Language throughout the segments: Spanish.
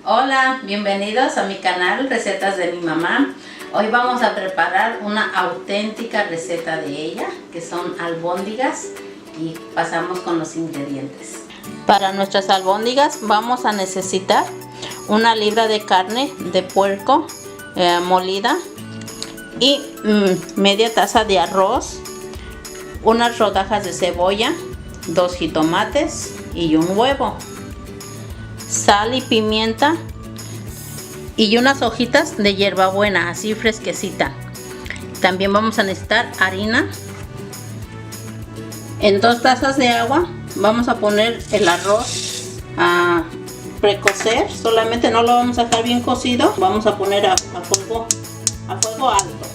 Hola, bienvenidos a mi canal Recetas de mi mamá. Hoy vamos a preparar una auténtica receta de ella, que son albóndigas, y pasamos con los ingredientes. Para nuestras albóndigas vamos a necesitar 1 libra de carne de puerco molida y media taza de arroz, unas rodajas de cebolla, 2 jitomates y un huevo, sal y pimienta y unas hojitas de hierbabuena así fresquecita. También vamos a necesitar harina. En 2 tazas de agua vamos a poner el arroz a precocer, solamente no lo vamos a dejar bien cocido, vamos a poner a fuego alto.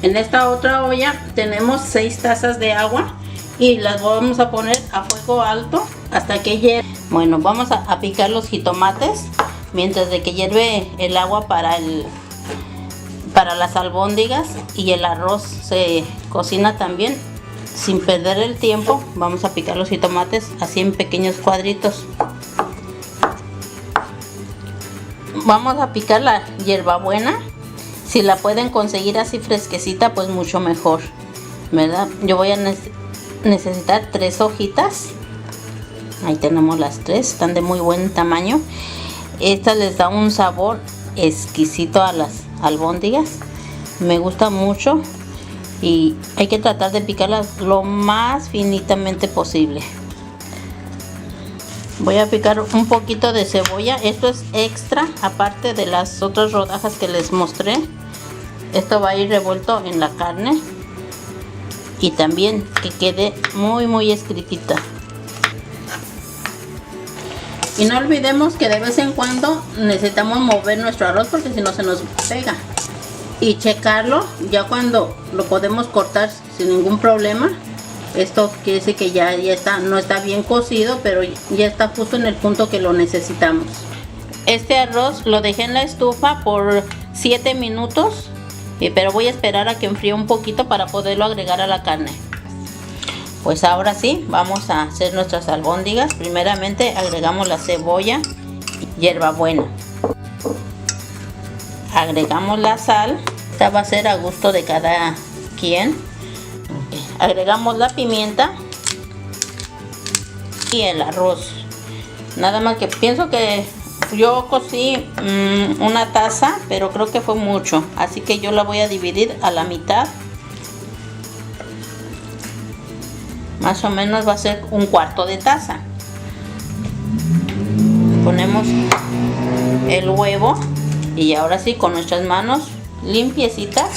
En esta otra olla tenemos 6 tazas de agua y las vamos a poner a fuego alto hasta que hierve. Bueno, vamos a picar los jitomates mientras de que hierve el agua para las albóndigas y el arroz se cocina también. Sin perder el tiempo, vamos a picar los jitomates así en pequeños cuadritos. Vamos a picar la hierbabuena. Si la pueden conseguir así fresquecita, pues mucho mejor, ¿verdad? Yo voy a necesitar 3 hojitas. Ahí tenemos las 3, están de muy buen tamaño. Esta les da un sabor exquisito a las albóndigas. Me gusta mucho y hay que tratar de picarlas lo más finitamente posible. Voy a picar un poquito de cebolla. Esto es extra, aparte de las otras rodajas que les mostré. Esto va a ir revuelto en la carne y también que quede muy exquisita. Y no olvidemos que de vez en cuando necesitamos mover nuestro arroz porque si no se nos pega. Y checarlo ya cuando lo podemos cortar sin ningún problema. Esto quiere decir que ya está, no está bien cocido, pero ya está justo en el punto que lo necesitamos. Este arroz lo dejé en la estufa por 7 minutos, pero voy a esperar a que enfríe un poquito para poderlo agregar a la carne. Pues ahora sí, vamos a hacer nuestras albóndigas. Primeramente agregamos la cebolla y hierbabuena. Agregamos la sal. Esta va a ser a gusto de cada quien. Agregamos la pimienta y el arroz. Nada más que pienso que yo cocí 1 taza, pero creo que fue mucho. Así que yo la voy a dividir a la mitad. Más o menos va a ser 1/4 de taza. Ponemos el huevo y ahora sí, con nuestras manos limpiecitas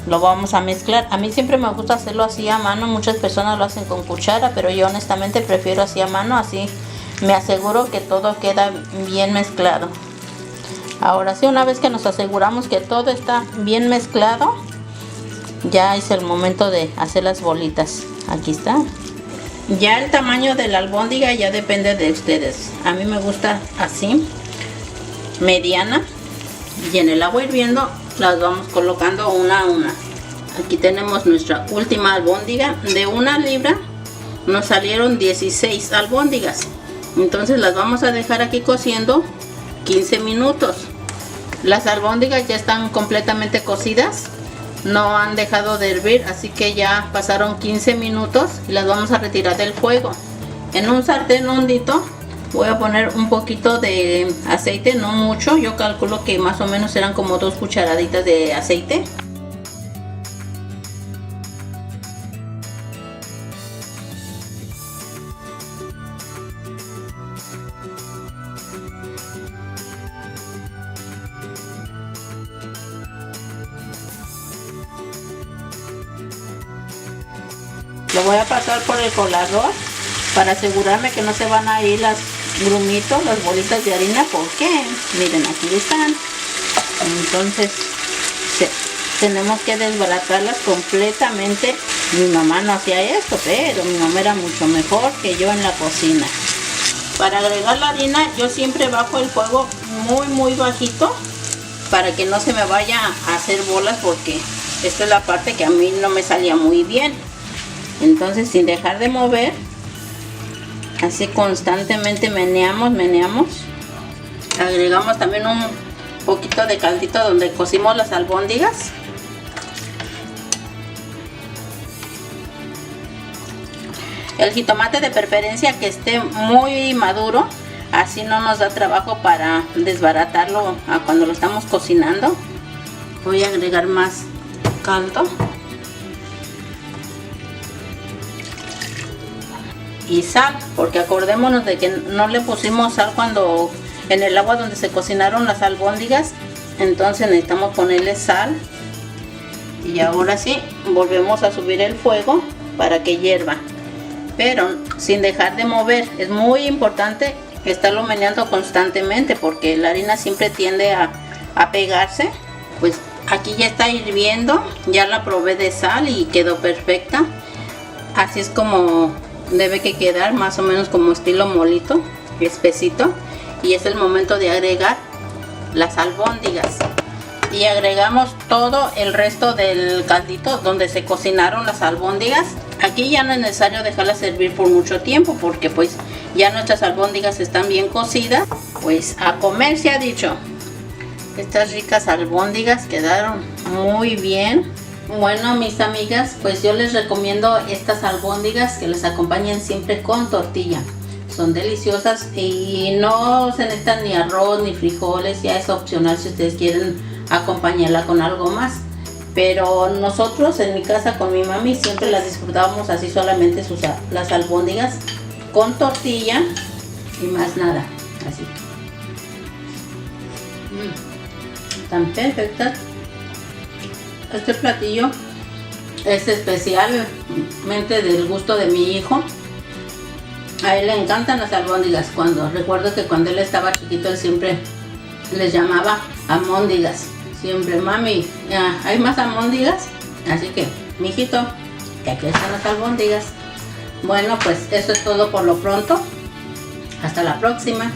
lo vamos a mezclar. A mí siempre me gusta hacerlo así a mano. Muchas personas lo hacen con cuchara, pero yo honestamente prefiero así a mano. Así me aseguro que todo queda bien mezclado. Ahora sí, una vez que nos aseguramos que todo está bien mezclado, ya es el momento de hacer las bolitas. Aquí está. Ya el tamaño de la albóndiga ya depende de ustedes. A mí me gusta así, mediana. Y en el agua hirviendo las vamos colocando una a una. Aquí tenemos nuestra última albóndiga. De 1 libra nos salieron 16 albóndigas. Entonces las vamos a dejar aquí cociendo 15 minutos. Las albóndigas ya están completamente cocidas. No han dejado de hervir, así que ya pasaron 15 minutos y las vamos a retirar del fuego. En un sartén hondito voy a poner un poquito de aceite, no mucho. Yo calculo que más o menos eran como 2 cucharaditas de aceite. Lo voy a pasar por el colador para asegurarme que no se van a ir las grumitos, las bolitas de harina, porque miren, aquí están. Entonces tenemos que desbaratarlas completamente. Mi mamá no hacía esto, pero mi mamá era mucho mejor que yo en la cocina. Para agregar la harina yo siempre bajo el fuego muy bajito para que no se me vaya a hacer bolas, porque esta es la parte que a mí no me salía muy bien. Entonces, sin dejar de mover, así constantemente meneamos Agregamos también un poquito de caldito donde cocimos las albóndigas. El jitomate de preferencia que esté muy maduro, así no nos da trabajo para desbaratarlo a cuando lo estamos cocinando. Voy a agregar más caldo. Y sal, porque acordémonos de que no le pusimos sal cuando en el agua donde se cocinaron las albóndigas, entonces necesitamos ponerle sal. Y ahora sí, volvemos a subir el fuego para que hierva, pero sin dejar de mover. Es muy importante estarlo meneando constantemente porque la harina siempre tiende a pegarse. Pues aquí ya está hirviendo, ya la probé de sal y quedó perfecta. Así es como debe que quedar, más o menos como estilo molito, espesito. Y es el momento de agregar las albóndigas. Y agregamos todo el resto del caldito donde se cocinaron las albóndigas. Aquí ya no es necesario dejarlas servir por mucho tiempo porque pues ya nuestras albóndigas están bien cocidas. Pues a comer se ha dicho. Estas ricas albóndigas quedaron muy bien. Bueno, mis amigas, pues yo les recomiendo estas albóndigas que les acompañen siempre con tortilla. Son deliciosas y no se necesitan ni arroz ni frijoles, ya es opcional si ustedes quieren acompañarla con algo más. Pero nosotros en mi casa con mi mami siempre las disfrutábamos así, solamente las albóndigas con tortilla y más nada, así. Tan perfectas. Este platillo es especialmente del gusto de mi hijo. A él le encantan las albóndigas. Recuerdo que cuando él estaba chiquito él siempre les llamaba almóndigas. Siempre, mami, ¿hay más albóndigas? Así que, mijito, que aquí están las albóndigas. Bueno, pues eso es todo por lo pronto. Hasta la próxima.